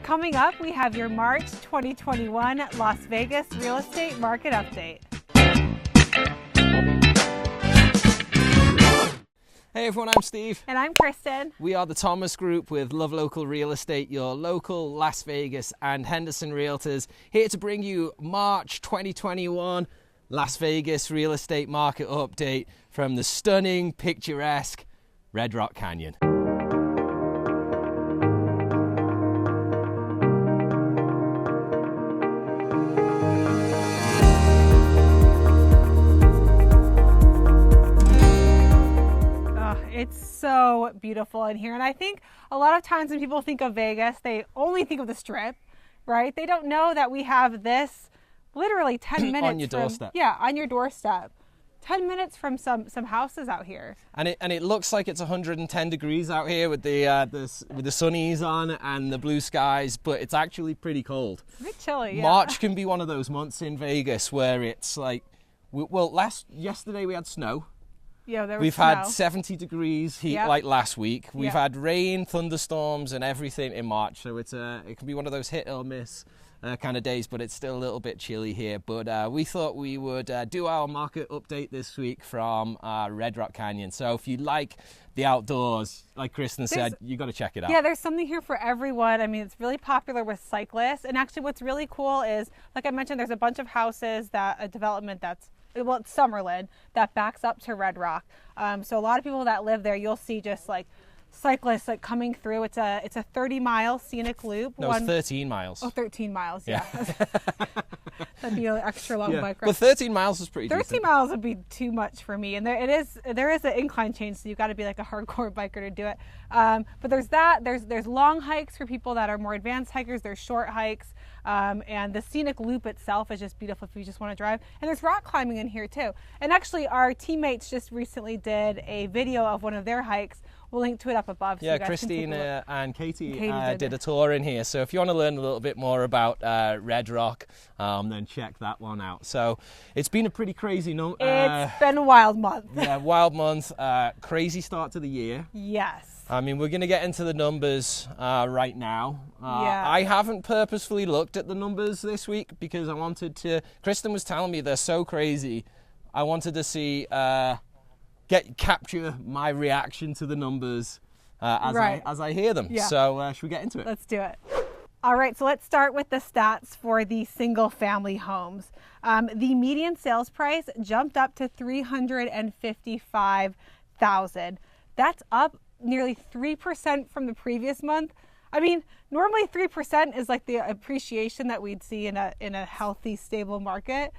Coming up, we have your March 2021 Las Vegas real estate market update. Hey everyone, I'm Steve. And I'm Kristen. We are the Thomas Group with Love Local Real Estate, your local Las Vegas and Henderson realtors, here to bring you March 2021 Las Vegas real estate market update from the stunning, picturesque Red Rock Canyon. It's so beautiful in here. And I think a lot of times when people think of Vegas, they only think of the Strip, right? They don't know that we have this literally 10 minutes on your doorstep. Yeah, on your doorstep. 10 minutes from some houses out here. And it looks like it's 110 degrees out here with the sunnies on and the blue skies, but it's actually pretty cold. It's a bit chilly, yeah. March can be one of those months in Vegas where it's like, yesterday we had snow. Yeah, We've had 70 degrees heat like last week. We've Yep. had rain, thunderstorms, and everything in March. So it can be one of those hit or miss kind of days, but it's still a little bit chilly here. But we thought we would do our market update this week from Red Rock Canyon. So if you like the outdoors, like Kristen said, you got to check it out. Yeah, there's something here for everyone. I mean, it's really popular with cyclists. And actually what's really cool is, like I mentioned, there's a bunch of houses, a development it's Summerlin, that backs up to Red Rock. So a lot of people that live there, you'll see just like cyclists like coming through. It's a 30-mile scenic loop. No, it's 13 miles. Oh, 13 miles, yeah. That'd be an extra long bike ride. But 13 miles is pretty 13 decent. miles would be too much for me. And there is an incline change, so you've got to be like a hardcore biker to do it. But there's that. There's long hikes for people that are more advanced hikers. There's short hikes. And the scenic loop itself is just beautiful if you just want to drive. And there's rock climbing in here too. And actually our teammates just recently did a video of one of their hikes. We'll link to it up above. So Yeah, you guys Christine can and Katie did a tour in here. So if you want to learn a little bit more about Red Rock, then check that one out. So it's been a pretty crazy It's been a wild month. Yeah, wild month. Crazy start to the year. Yes. I mean, we're going to get into the numbers right now. Yeah. I haven't purposefully looked at the numbers this week because I wanted to. Kristen was telling me they're so crazy. I wanted to see, capture my reaction to the numbers as I hear them. Yeah. So should we get into it? Let's do it. All right, so let's start with the stats for the single family homes. The median sales price jumped up to $355,000. That's up nearly 3% from the previous month. I mean, normally 3% is like the appreciation that we'd see in a healthy, stable market.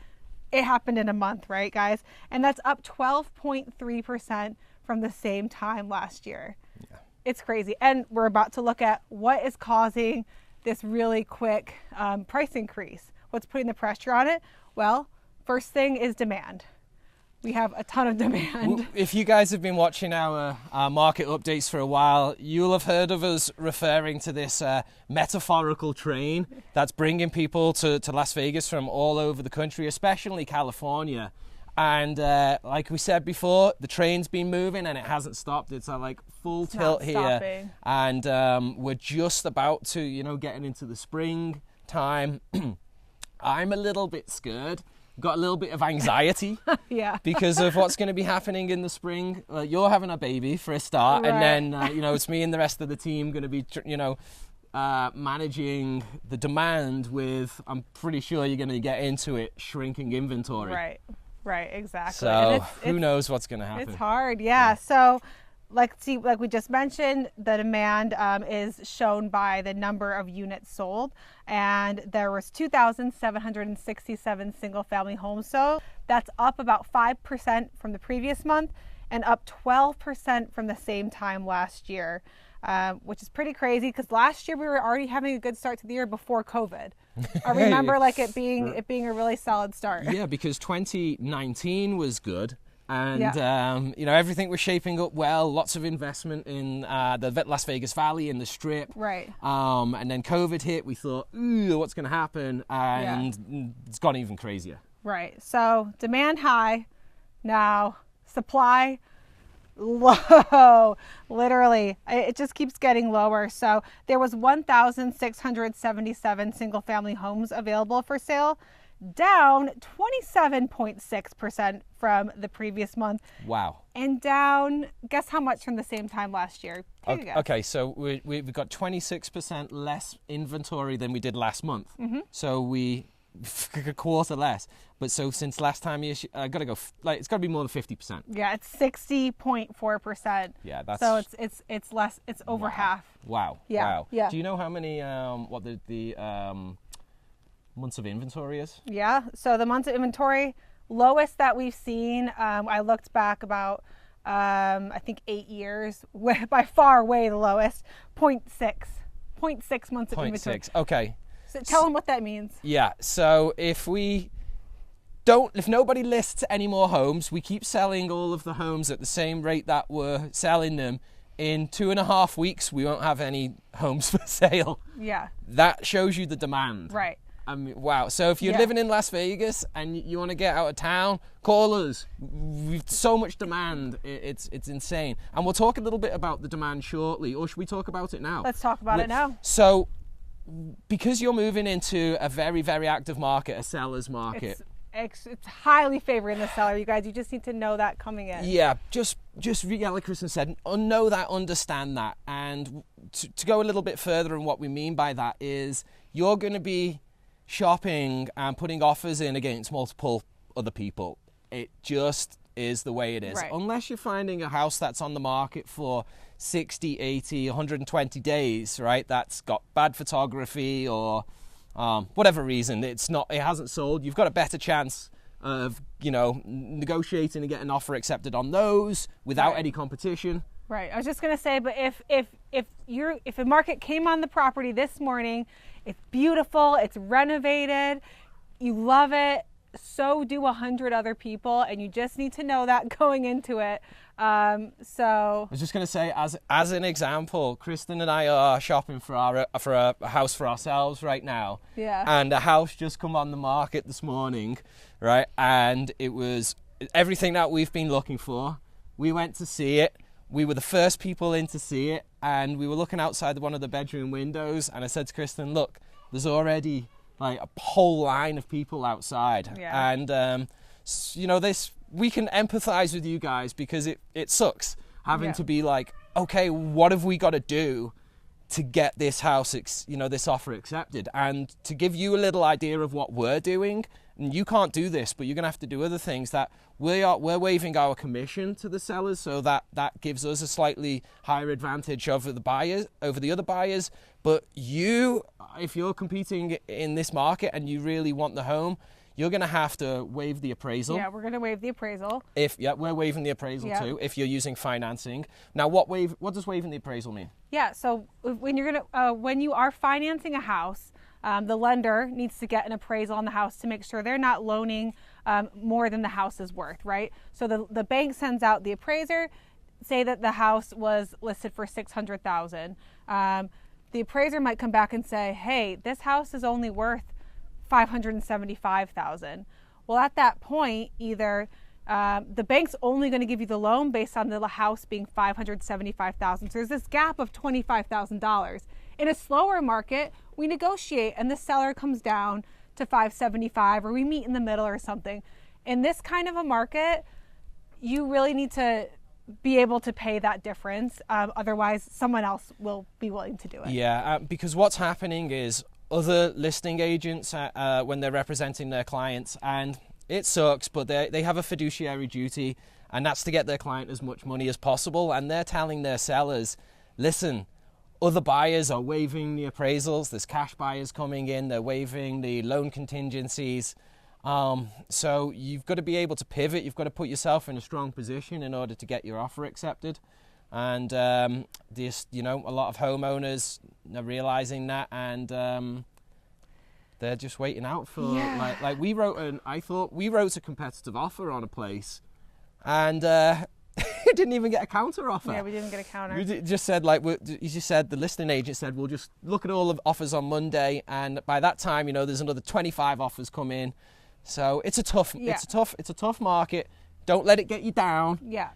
It happened in a month, right, guys? And that's up 12.3% from the same time last year. Yeah. It's crazy. And we're about to look at what is causing this really quick price increase. What's putting the pressure on it? Well, first thing is demand. We have a ton of demand. If you guys have been watching our market updates for a while, you'll have heard of us referring to this metaphorical train that's bringing people to Las Vegas from all over the country, especially California. And like we said before, the train's been moving and it hasn't stopped. It's like full tilt here. Stopping. And we're just about to, getting into the spring time. I'm a little bit scared. Got a little bit of anxiety because of what's going to be happening in the spring. You're having a baby for a start, right. And then it's me and the rest of the team going to be managing the demand with, I'm pretty sure you're going to get into it, shrinking inventory. Right, exactly. So who knows what's going to happen. It's hard, yeah. So like we just mentioned, the demand is shown by the number of units sold, and there was 2,767 single-family homes sold. That's up about 5% from the previous month and up 12% from the same time last year, which is pretty crazy because last year we were already having a good start to the year before COVID. I remember it being a really solid start. Yeah, because 2019 was good. And, everything was shaping up well. Lots of investment in the Las Vegas Valley and the Strip. Right. And then COVID hit. We thought, ooh, what's going to happen? And it's gone even crazier. Right. So demand high. Now supply low. Literally, it just keeps getting lower. So there was 1,677 single family homes available for sale, down 27.6% from the previous month. Wow. And down, guess how much from the same time last year? Take a guess. Okay, so we've got 26% less inventory than we did last month. So we a quarter less. But so since last time you got to go it's got to be more than 50%. Yeah, it's 60.4%. Yeah, that's so it's less. It's over half. Wow. Yeah. Wow. Yeah. Do you know how many what the months of inventory is? Yeah. So the months of inventory, lowest that we've seen. I looked back about I think 8 years. By far, way the lowest. 0.6 months of inventory. 0.6. Okay. So tell them what that means. Yeah. So if nobody lists any more homes, we keep selling all of the homes at the same rate that we're selling them. In 2.5 weeks, we won't have any homes for sale. Yeah. That shows you the demand. Right. I mean, wow. So if you're living in Las Vegas and you want to get out of town, call us. We've so much demand. It's insane. And we'll talk a little bit about the demand shortly. Or should we talk about it now? Let's talk about it now. So because you're moving into a very, very active market, a seller's market. It's highly favoring the seller, you guys. You just need to know that coming in. Yeah, just like Kristen said, know that, understand that. And to go a little bit further on what we mean by that is you're going to be shopping and putting offers in against multiple other people. It just is the way it is. Right. Unless you're finding a house that's on the market for 60, 80, 120 days, right? That's got bad photography or whatever reason, it hasn't sold. You've got a better chance of, negotiating and getting an offer accepted on those without any competition. Right. I was just going to say, but if a market came on the property this morning, it's beautiful, it's renovated, you love it, so do 100 other people, and you just need to know that going into it. I was just going to say, as an example, Kristen and I are shopping for a house for ourselves right now. Yeah. And a house just come on the market this morning, right? And it was everything that we've been looking for. We went to see it. We were the first people in to see it, and we were looking outside one of the bedroom windows, and I said to Kristen, look, there's already like a whole line of people outside. Yeah. And, we can empathize with you guys because it sucks having to be like, okay, what have we got to do to get this house, this offer accepted? And to give you a little idea of what we're doing, and you can't do this, but you're going to have to do other things, that we're waiving our commission to the sellers, so that gives us a slightly higher advantage over the other buyers. But if you're competing in this market and you really want the home, you're going to have to waive the appraisal. Yeah, we're going to waive the appraisal. We're waiving the appraisal too, if you're using financing. Now, what does waiving the appraisal mean? Yeah, so when you are financing a house, the lender needs to get an appraisal on the house to make sure they're not loaning more than the house is worth, right? So the bank sends out the appraiser, say that the house was listed for $600,000. The appraiser might come back and say, hey, this house is only worth $575,000. Well, at that point, either the bank's only going to give you the loan based on the house being $575,000. So there's this gap of $25,000. In a slower market, we negotiate and the seller comes down to $575,000, or we meet in the middle or something. In this kind of a market, you really need to be able to pay that difference. Otherwise, someone else will be willing to do it. Yeah, because what's happening is other listing agents, when they're representing their clients, and it sucks, but they have a fiduciary duty, and that's to get their client as much money as possible. And they're telling their sellers, listen, other buyers are waiving the appraisals, there's cash buyers coming in, they're waiving the loan contingencies. So you've got to be able to pivot, you've got to put yourself in a strong position in order to get your offer accepted. And a lot of homeowners are realizing that, and they're just waiting out for like we wrote a competitive offer on a place, and it didn't even get a counter offer. Yeah, we didn't get a counter. You just said the listing agent said we'll just look at all the offers on Monday, and by that time, there's another 25 offers come in. So it's a tough market. don't let it get you down. Yeah.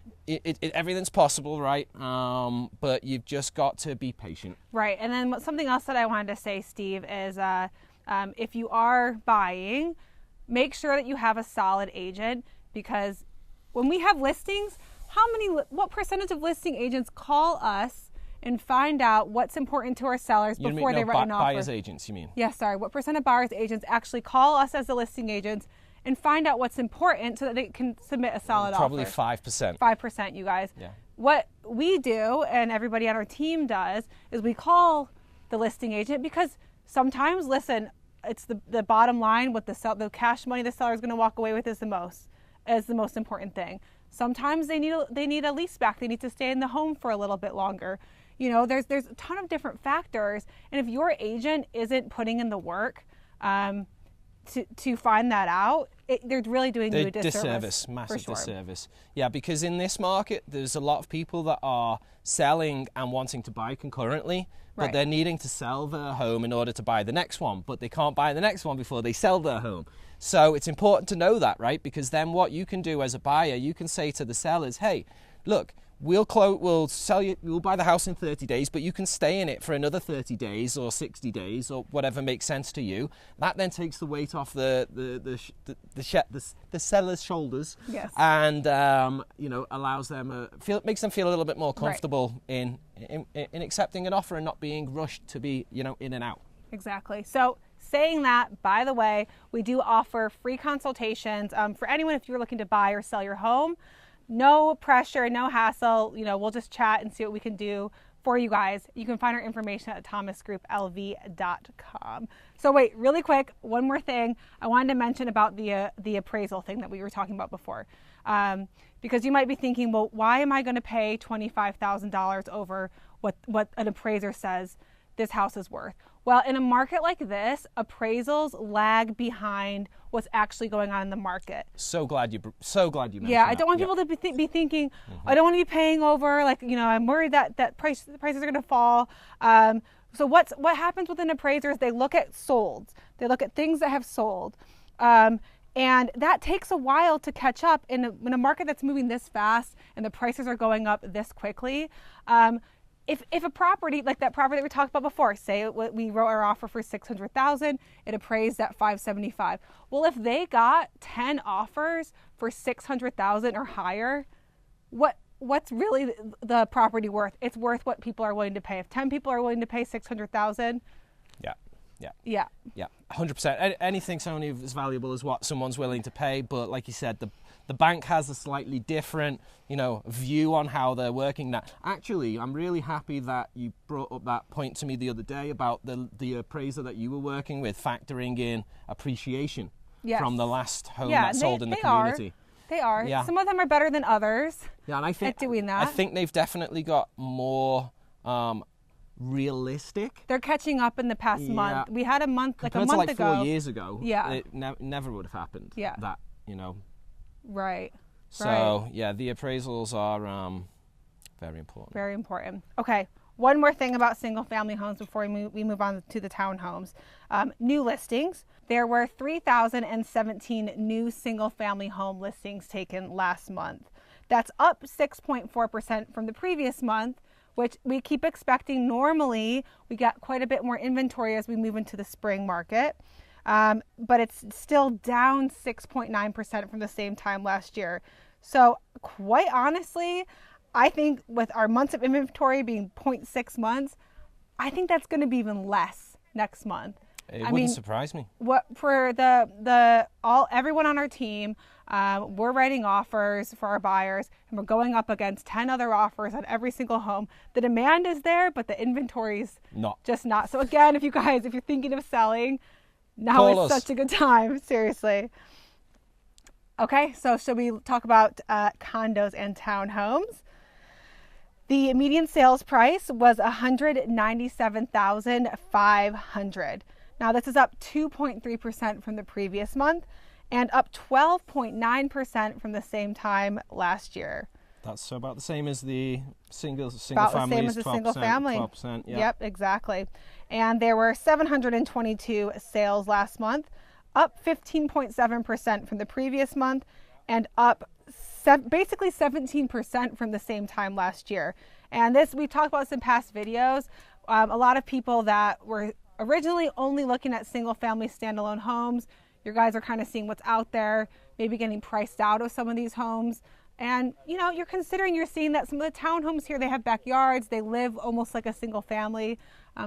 Everything's possible, right? But you've just got to be patient. Right. And then something else that I wanted to say, Steve, is if you are buying, make sure that you have a solid agent, because when we have listings, what percentage of listing agents call us and find out what's important to our sellers before they write an offer? Buyers agents, you mean? Yeah, sorry. What percent of buyers agents actually call us as the listing agents and find out what's important so that they can submit a solid Probably offer? 5%. 5%, you guys. Yeah. What we do, and everybody on our team does, is we call the listing agent, because sometimes, listen, it's the bottom line, what the cash money the seller is going to walk away with is the most important thing. Sometimes they need a lease back. They need to stay in the home for a little bit longer. You know, there's a ton of different factors, and if your agent isn't putting in the work to find that out, they're really doing you a disservice. Massive disservice. Yeah, because in this market, there's a lot of people that are selling and wanting to buy concurrently, but they're needing to sell their home in order to buy the next one, but they can't buy the next one before they sell their home. So it's important to know that, right? Because then what you can do as a buyer, you can say to the sellers, hey, look, we'll buy the house in 30 days, but you can stay in it for another 30 days or 60 days or whatever makes sense to you. That then takes the weight off the seller's shoulders. Yes. And allows them makes them feel a little bit more comfortable in accepting an offer and not being rushed to be in and out. Exactly. So saying that, by the way, we do offer free consultations for anyone if you're looking to buy or sell your home. No pressure, no hassle. We'll just chat and see what we can do for you guys. You can find our information at thomasgrouplv.com. So wait, really quick, one more thing. I wanted to mention about the appraisal thing that we were talking about before. Because you might be thinking, well, why am I going to pay $25,000 over what an appraiser says this house is worth? Well, in a market like this, appraisals lag behind what's actually going on in the market. So glad you mentioned Yeah, I don't want people to be thinking, I don't want to be paying over. I'm worried that the prices are going to fall. So what happens with an appraiser is they look at solds. They look at things that have sold. And that takes a while to catch up in a market that's moving this fast and the prices are going up this quickly. If a property, like that property that we talked about before, say we wrote our offer for $600,000, it appraised at $575,000. Well, if they got 10 offers for $600,000 or higher, what's really the property worth? It's worth what people are willing to pay. If 10 people are willing to pay $600,000, yeah, 100%. Anything's only as valuable as what someone's willing to pay. But like you said, the bank has a slightly different, view on how they're working that. Actually, I'm really happy that you brought up that point to me the other day about the appraiser that you were working with factoring in appreciation from the last home that sold in the community. They are. Yeah. Some of them are better than others. Yeah, and I think at doing that. I think they've definitely got more realistic. They're catching up in the past month. We had a month Compared ago. to 4 years ago. Yeah. It never would have happened. Yeah. That, Right. So, yeah, the appraisals are very important. Very important. Okay. One more thing about single family homes before we move on to the townhomes. New listings. There were 3,017 new single family home listings taken last month. That's up 6.4% from the previous month, which we keep expecting. Normally, we get quite a bit more inventory as we move into the spring market. But it's still down 6.9% from the same time last year. So quite honestly, I think with our months of inventory being 0.6 months, I think that's going to be even less next month. It wouldn't surprise me. What for everyone on our team, we're writing offers for our buyers, and we're going up against 10 other offers on every single home. The demand is there, but the inventory's just not. So again, if you're thinking of selling, now is such a good time. Seriously. Okay, so should we talk about condos and townhomes? The median sales price was $197,500. Now this is up 2.3% from the previous month and up 12.9% from the same time last year. That's about the same as the single about family. The same as a single family. 12%, yeah. Yep, exactly. And there were 722 sales last month, up 15.7% from the previous month, and up basically 17% from the same time last year. And this, we talked about this in past videos. A lot of people that were originally only looking at single family standalone homes, you guys are kind of seeing what's out there, maybe getting priced out of some of these homes. And, you know, you're seeing that some of the townhomes here, they have backyards, they live almost like a single family.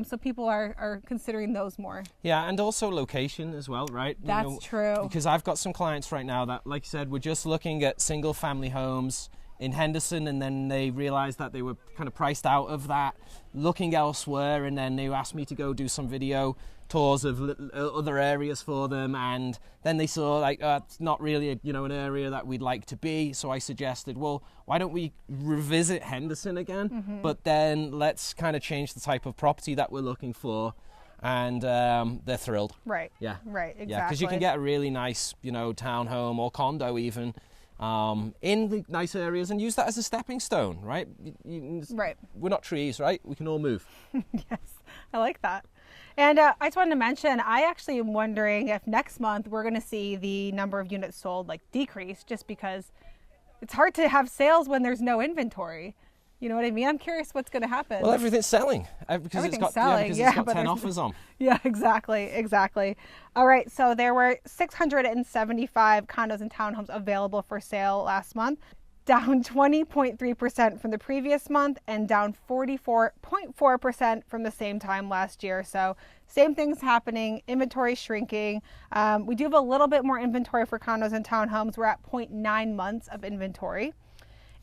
So people are considering those more. Yeah, and also location as well, right? That's true. Because I've got some clients right now that, like you said, were just looking at single family homes in Henderson, and then they realized that they were kind of priced out of that, looking elsewhere, and then they asked me to go do some video tours of other areas for them, and then they saw like it's not really an area that we'd like to be. So I suggested, well, why don't we revisit Henderson again, but then let's kind of change the type of property that we're looking for. And they're thrilled. Right. Yeah. Right. Exactly. Yeah, because you can get a really nice townhome or condo even in the nice areas, and use that as a stepping stone, right? Right. We're not trees, right? We can all move. Yes, I like that. And I just wanted to mention, I actually am wondering if next month we're going to see the number of units sold decrease, just because it's hard to have sales when there's no inventory. You know what I mean? I'm curious what's going to happen. Well, everything's selling because it's got 10 offers on. Yeah, exactly. All right, so there were 675 condos and townhomes available for sale last month, down 20.3% from the previous month and down 44.4% from the same time last year. So same things happening, inventory shrinking. We do have a little bit more inventory for condos and townhomes. We're at 0.9 months of inventory.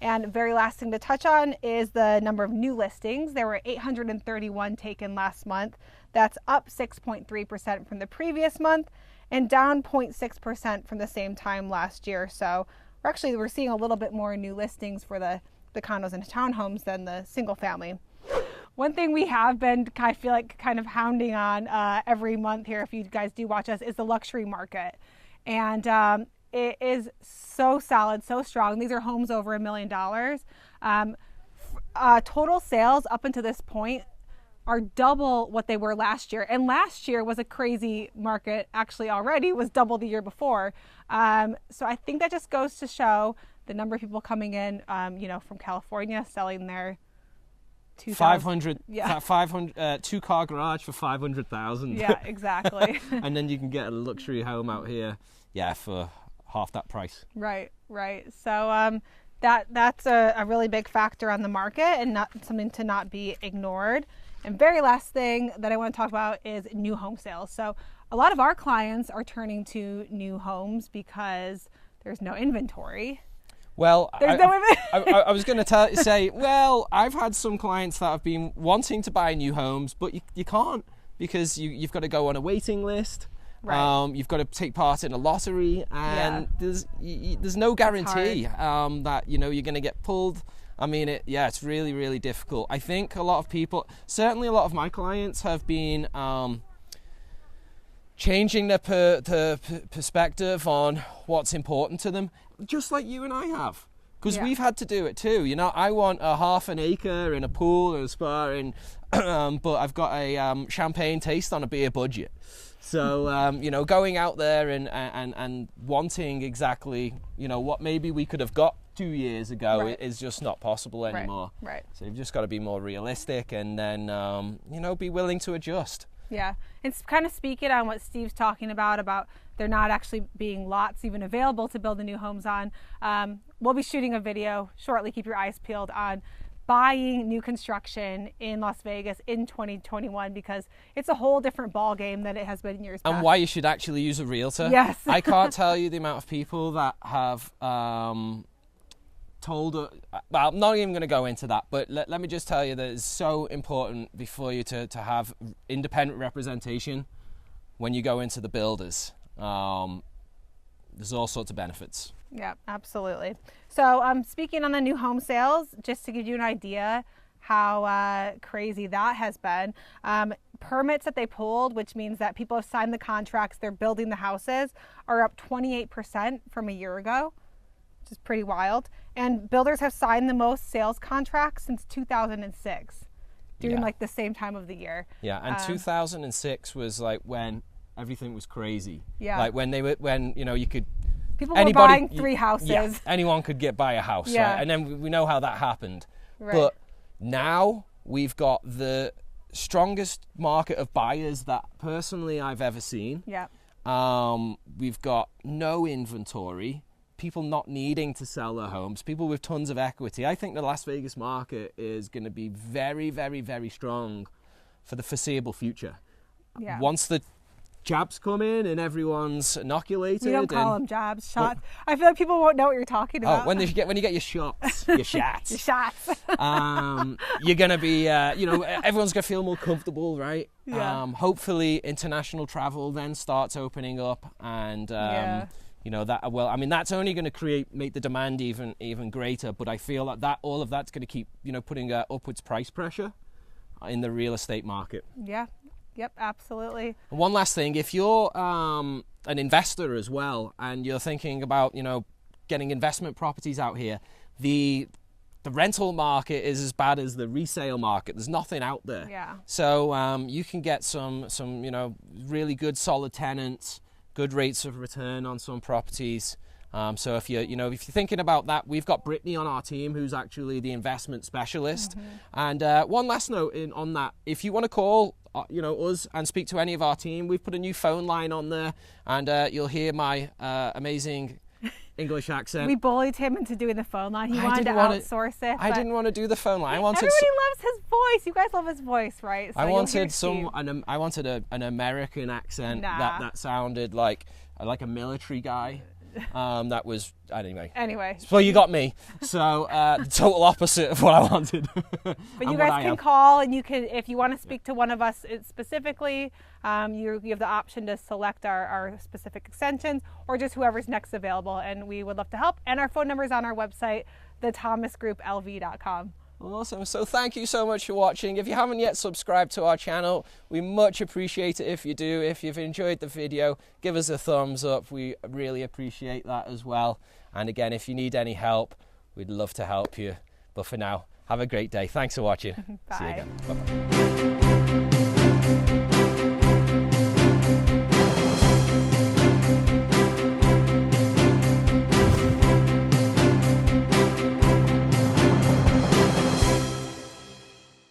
And very last thing to touch on is the number of new listings. There were 831 taken last month. That's up 6.3% from the previous month and down 0.6% from the same time last year. So we're seeing a little bit more new listings for the condos and townhomes than the single family. One thing we have been, I feel like, kind of hounding on every month here, if you guys do watch us, is the luxury market. And it is so solid, so strong. These are homes over $1 million. Total sales up until this point are double what they were last year. And last year was a crazy market, actually already was double the year before. So I think that just goes to show the number of people coming in, from California selling their 500, 2-car garage for 500,000. Yeah, exactly. And then you can get a luxury home out here, for half that price. Right. So that's a really big factor on the market and not something to not be ignored. And very last thing that I want to talk about is new home sales. So a lot of our clients are turning to new homes because there's no inventory. Well, I was going to say, well, I've had some clients that have been wanting to buy new homes, but you can't, because you've got to go on a waiting list. Right. You've got to take part in a lottery, and there's no guarantee that you're going to get pulled. I mean, it's really, really difficult. I think a lot of people, certainly a lot of my clients, have been changing their perspective on what's important to them, just like you and I have. Because we've had to do it too. I want a half an acre and a pool and a spa, but I've got a champagne taste on a beer budget. So, going out there and wanting exactly, what maybe we could have got 2 years ago is just not possible anymore. Right. So you've just got to be more realistic and then, be willing to adjust. Yeah. It's kind of speaking on what Steve's talking about there not actually being lots even available to build the new homes on. We'll be shooting a video shortly, keep your eyes peeled, on buying new construction in Las Vegas in 2021, because it's a whole different ball game than it has been in years past. And why you should actually use a realtor. Yes. I can't tell you the amount of people that have told, well, I'm not even going to go into that, but let me just tell you that it's so important before you to have independent representation when you go into the builders. There's all sorts of benefits. Yeah, absolutely. So speaking on the new home sales, just to give you an idea how crazy that has been, permits that they pulled, which means that people have signed the contracts, they're building the houses, are up 28% from a year ago, which is pretty wild. And builders have signed the most sales contracts since 2006, during like the same time of the year. Yeah, and 2006 was like when everything was crazy. Yeah. Like when you could People were buying 3 houses. Yeah, anyone could buy a house, Yeah. right? And then we know how that happened. Right. But now we've got the strongest market of buyers that personally I've ever seen. Yeah. We've got no inventory, people not needing to sell their homes, people with tons of equity. I think the Las Vegas market is going to be very, very, very strong for the foreseeable future. Yeah. Once the jabs come in and everyone's inoculated. We don't call them jabs, shots. I feel like people won't know what you're talking about. Oh, when you get your shots, your shots. Your shots. You're going to be, everyone's going to feel more comfortable, right? Yeah. Hopefully international travel then starts opening up and, Yeah. that's only going to make the demand even greater, but I feel that all of that's going to keep, putting upwards price pressure in the real estate market. Yeah. Yep, absolutely. One last thing, if you're an investor as well and you're thinking about, getting investment properties out here, the rental market is as bad as the resale market. There's nothing out there. Yeah. So you can get some really good solid tenants, good rates of return on some properties. So if you're thinking about that, we've got Brittany on our team, who's actually the investment specialist. Mm-hmm. And one last note on that, if you want to call, us and speak to any of our team, we've put a new phone line on there, and you'll hear my amazing English accent. We bullied him into doing the phone line. He wanted to outsource it. I didn't want to do the phone line. Everybody loves his voice. You guys love his voice, right? So I wanted an American accent that sounded like a military guy. That was anyway. Well, you got me. So the total opposite of what I wanted. But you guys can call, and you can, if you want to speak to one of us specifically, you have the option to select our specific extensions or just whoever's next available, and we would love to help. And our phone number is on our website, thethomasgrouplv.com. Awesome. So thank you so much for watching. If you haven't yet subscribed to our channel, we much appreciate it if you do. If you've enjoyed the video, give us a thumbs up. We really appreciate that as well. And again, if you need any help, we'd love to help you. But for now, have a great day. Thanks for watching. Bye. See you again. Bye-bye.